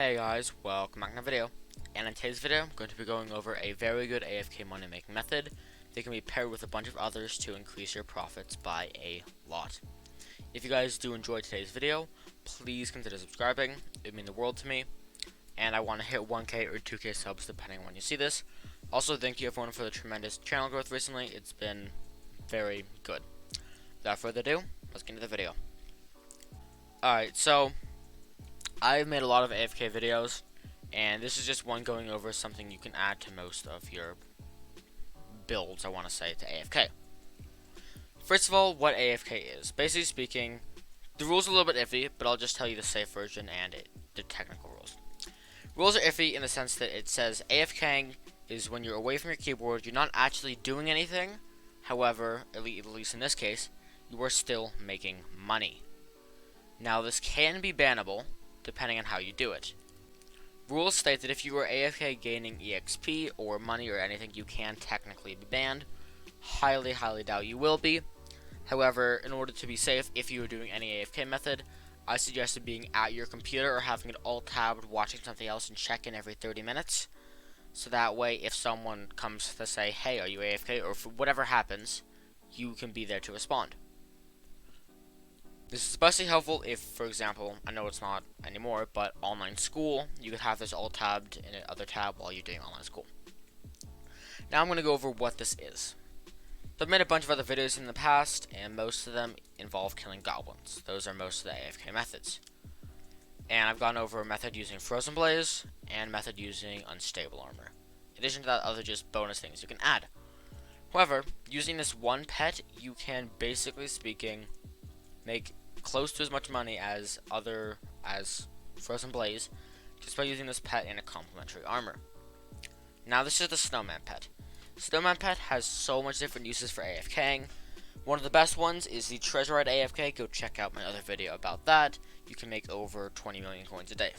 Hey guys, welcome back to the video. And in today's video, I'm going to be going over a very good AFK money making method that can be paired with a bunch of others to increase your profits by a lot. If you guys do enjoy today's video, please consider subscribing. It would mean the world to me. And I want to hit 1k or 2k subs depending on when you see this. Also, thank you everyone for the tremendous channel growth recently. It's been very good. Without further ado, let's get into the video. Alright, so I've made a lot of AFK videos, and this is just one going over something you can add to most of your builds, I want to say, to AFK. First of all, what AFK is. Basically speaking, the rules are a little bit iffy, but I'll just tell you the safe version and the technical rules. Rules are iffy in the sense that it says AFKing is when you're away from your keyboard, you're not actually doing anything. However, at least in this case, you are still making money. Now, this can be bannable, depending on how you do it. Rules state that if you are AFK gaining EXP or money or anything, you can technically be banned. Highly doubt you will be. However, in order to be safe, if you are doing any AFK method, I suggest being at your computer or having it all tabbed, watching something else, and check in every 30 minutes. So that way, if someone comes to say, hey, are you AFK, or for whatever happens, you can be there to respond. This is especially helpful if, for example, I know it's not anymore, but online school, you could have this all tabbed in another tab while you're doing online school. Now I'm going to go over what this is. So I've made a bunch of other videos in the past, and most of them involve killing goblins. Those are most of the AFK methods. And I've gone over a method using frozen blaze, and a method using unstable armor. In addition to that, other just bonus things you can add. However, using this one pet, you can, basically speaking, make close to as much money as frozen blaze just by using this pet in a complementary armor. Now this is the Snowman pet. Snowman pet has so much different uses for AFKing. One of the best ones is the Treasurite AFK. Go check out my other video about that. You can make over 20 million coins a day.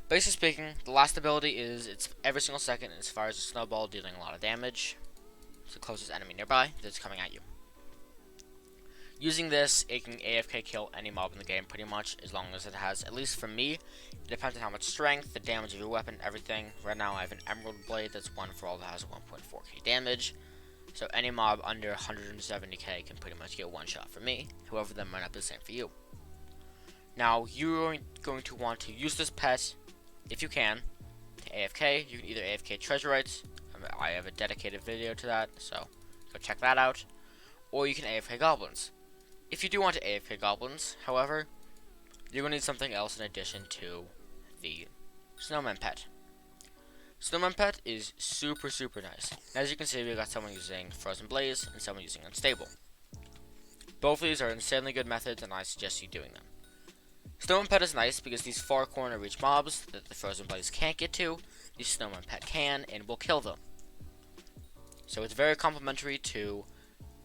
Basically speaking, the last ability is it's every single second and it fires a snowball dealing a lot of damage. It's the closest enemy nearby that's coming at you. Using this, it can AFK kill any mob in the game pretty much, as long as it has, at least for me, it depends on how much strength, the damage of your weapon, everything. Right now I have an emerald blade that's 1 for all that has 1.4k damage. So any mob under 170k can pretty much get one shot for me. However, that might not be the same for you. Now, you're going to want to use this pet, if you can, to AFK. You can either AFK Treasurites, I have a dedicated video to that, so go check that out. Or you can AFK Goblins. If you do want to AFK Goblins, however, you're going to need something else in addition to the Snowman pet. Snowman pet is super nice. As you can see, we got someone using Frozen Blaze and someone using Unstable. Both of these are insanely good methods, and I suggest you doing them. Snowman pet is nice because these far corner reach mobs that the Frozen Blaze can't get to, the Snowman pet can and will kill them. So it's very complementary to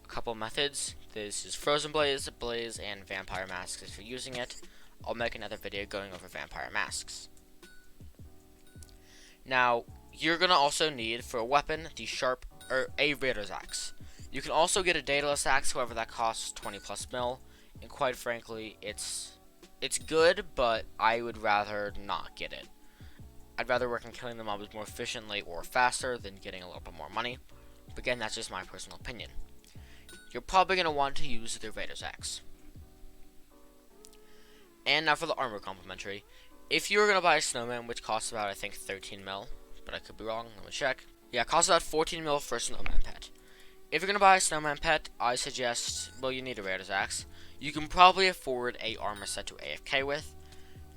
a couple methods. This is Frozen Blaze, and Vampire Masks if you're using it. I'll make another video going over Vampire Masks. Now, you're going to also need, for a weapon, a Raider's Axe. You can also get a Daedalus Axe, however that costs 20 plus mil, and quite frankly, it's good, but I would rather not get it. I'd rather work on killing the mobs more efficiently or faster than getting a little bit more money. But again, that's just my personal opinion. You're probably going to want to use the Raider's Axe. And now for the armor complementary. If you're going to buy a Snowman, which costs about, I think, 13 mil, but I could be wrong, let me check. Yeah, it costs about 14 mil for a Snowman pet. If you're going to buy a Snowman pet, I suggest, well, you need a Raider's Axe. You can probably afford a armor set to AFK with.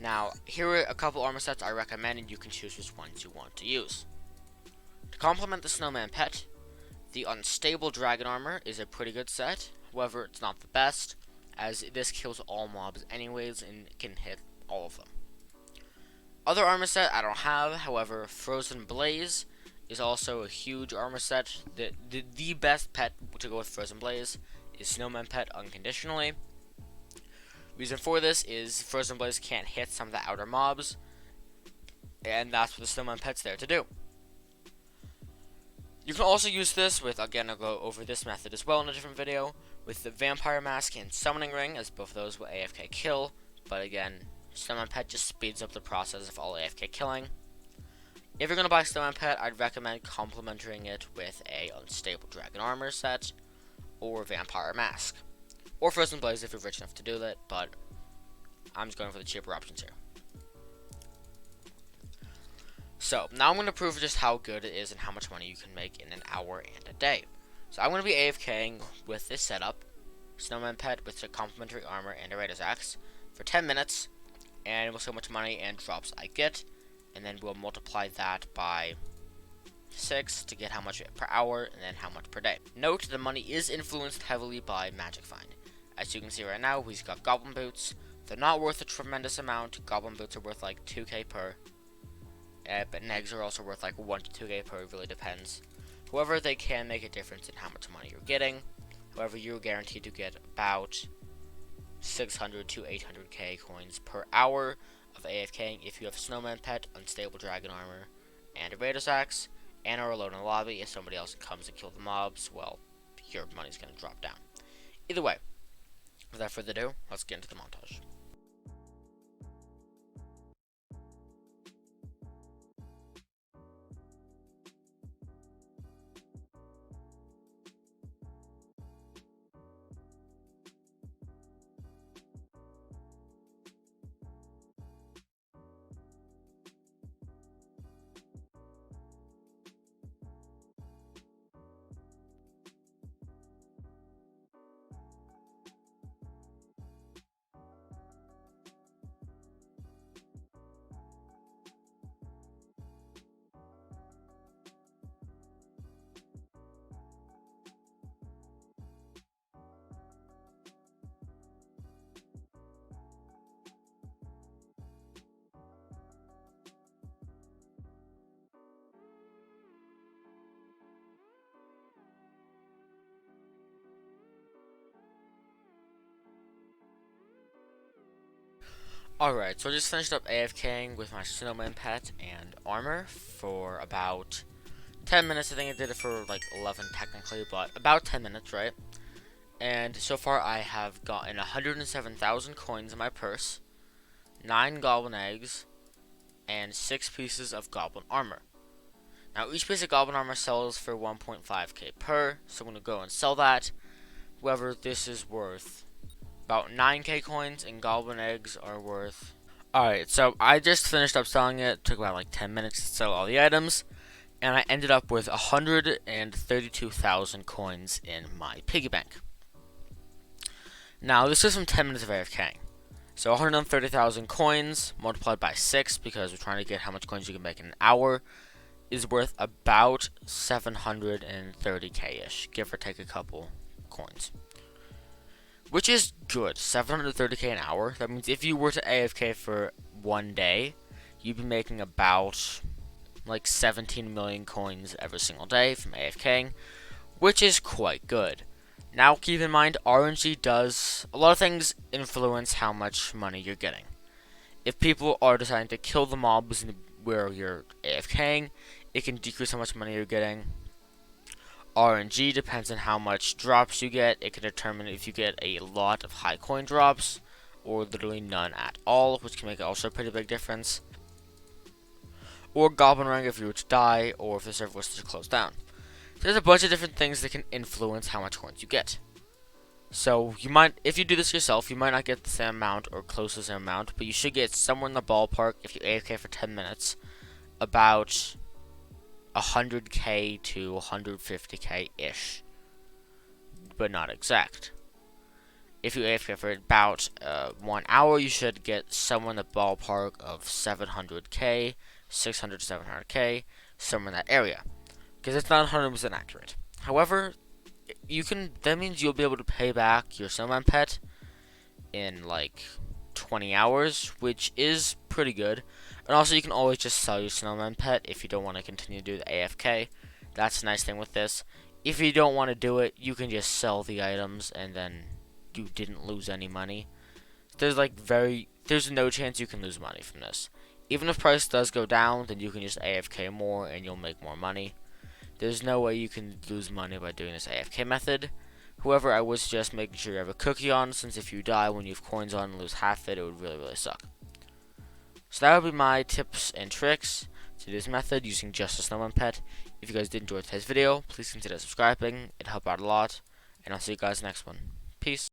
Now, here are a couple armor sets I recommend, and you can choose which ones you want to use. To complement the Snowman pet, the Unstable Dragon Armor is a pretty good set. However, it's not the best, as this kills all mobs anyways and can hit all of them. Other armor set I don't have, however, Frozen Blaze is also a huge armor set. The best pet to go with Frozen Blaze is Snowman pet unconditionally. Reason for this is Frozen Blaze can't hit some of the outer mobs, and that's what the Snowman pet's there to do. You can also use this with, again, I'll go over this method as well in a different video, with the Vampire Mask and Summoning Ring, as both of those will AFK kill, but again, Snowman Pet just speeds up the process of all AFK killing. If you're going to buy Snowman Pet, I'd recommend complementing it with a Unstable Dragon Armor set or Vampire Mask. Or Frozen Blaze if you're rich enough to do that, but I'm just going for the cheaper options here. So, now I'm going to prove just how good it is and how much money you can make in an hour and a day. So, I'm going to be AFKing with this setup, Snowman Pet with the complementary armor and a Raiders Axe, for 10 minutes, and we'll see how much money and drops I get, and then we'll multiply that by 6 to get how much per hour, and then how much per day. Note, the money is influenced heavily by Magic Find. As you can see right now, we've got Goblin Boots. They're not worth a tremendous amount. Goblin Boots are worth like 2k per. But Negs are also worth like 1 to 2k per, it really depends. However, they can make a difference in how much money you're getting. However, you're guaranteed to get about 600 to 800k coins per hour of AFKing if you have Snowman Pet, Unstable Dragon Armor, and a Raiders Axe, and are alone in the lobby. If somebody else comes and kill the mobs, well, your money's going to drop down. Either way, without further ado, let's get into the montage. Alright, so I just finished up AFKing with my Snowman Pet and armor for about 10 minutes. I think I did it for like 11 technically, but about 10 minutes, right? And so far I have gotten 107,000 coins in my purse, 9 goblin eggs, and 6 pieces of goblin armor. Now each piece of goblin armor sells for 1.5k per, so I'm going to go and sell that. However, this is worth about 9k coins, and goblin eggs are worth... Alright, so I just finished up selling it. Took about like 10 minutes to sell all the items, and I ended up with 132,000 coins in my piggy bank. Now, this is from 10 minutes of AFKing. So 130,000 coins multiplied by 6, because we're trying to get how much coins you can make in an hour, is worth about 730k-ish, give or take a couple coins. Which is good, 730k an hour. That means if you were to AFK for one day, you'd be making about like 17 million coins every single day from AFKing, which is quite good. Now keep in mind, RNG does, a lot of things influence how much money you're getting. If people are deciding to kill the mobs where you're AFKing, it can decrease how much money you're getting. RNG depends on how much drops you get. It can determine if you get a lot of high coin drops or literally none at all, which can make also a pretty big difference. Or Goblin Rank if you were to die, or if the server was to close down. There's a bunch of different things that can influence how much coins you get. So you might, if you do this yourself, you might not get the same amount or close to the same amount, but you should get somewhere in the ballpark if you AFK for 10 minutes, about 100k to 150k-ish, but not exact. If you AFK for about 1 hour, you should get somewhere in the ballpark of 700k, 600 to 700k, somewhere in that area, because it's not 100% accurate. However, that means you'll be able to pay back your Snowman Pet in like 20 hours, which is pretty good. And also, you can always just sell your Snowman Pet if you don't want to continue to do the AFK. That's the nice thing with this. If you don't want to do it, you can just sell the items and then you didn't lose any money. There's no chance you can lose money from this. Even if price does go down, then you can just AFK more and you'll make more money. There's no way you can lose money by doing this AFK method. However, I was just making sure you have a cookie on, since if you die when you have coins on and lose half it, it would really, really suck. So that would be my tips and tricks to this method using just a snowman pet. If you guys did enjoy today's video, please consider subscribing. It'd help out a lot. And I'll see you guys next one. Peace.